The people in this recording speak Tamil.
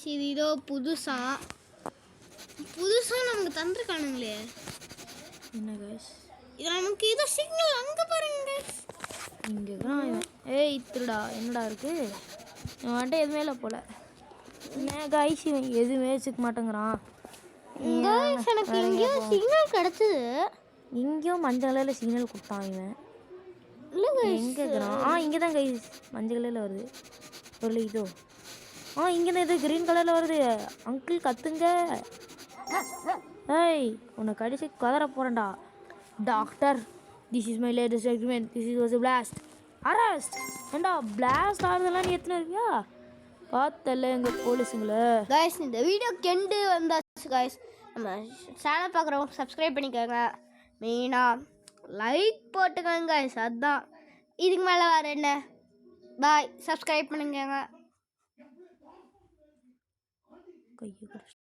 சரி இதோ புதுசாக நமக்கு தந்துருக்கானுங்களே. என்ன கைஸ் இது நமக்கு ஏதோ சிக்னல் அங்கே பாருங்க கைஸ். இங்கே தான் ஏய் திருடா என்னடா இருக்கு இவன் வந்துட்டு எதுவுமே இல்லை போல. என்ன கைஸ் இவன் எதுவுமே வச்சுக்க மாட்டேங்கிறான். கைஸ் எனக்கு எங்கேயோ சிக்னல் கிடச்சிது. இங்கேயும் மஞ்சள் கலரில் சிக்னல் கொடுத்தான் இவன். இல்லை எங்கே இருக்கிறான்? இங்கே தான் கைஸ் மஞ்சள் கலரில் வருது ஒரு இதோ. இங்கே தான் இது க்ரீன் கலரில் வருது. அங்கிள் கத்துங்க. ஏய் உன்னை கடிச்சு கதற போகிறேன்டா. Doctor this is my latest experiment. This is was a blast arrest. ஏண்டா பிளாஸ்ட் ஆகுதெல்லாம் நீ எத்தனை இருக்கியா பார்த்தல எங்கள் போலீஸுங்களே. கைஸ் இந்த வீடியோ கெண்டு வந்தாச்சு கைஸ். நம்ம சேனல் பார்க்குறவங்க சப்ஸ்கிரைப் பண்ணிக்கோங்க. மெயினாக லைக் போட்டுக்கோங்க கைஸ். அதுதான் இதுக்கு மேலே வேறு என்ன. பாய். சப்ஸ்கிரைப் பண்ணுங்க. கையை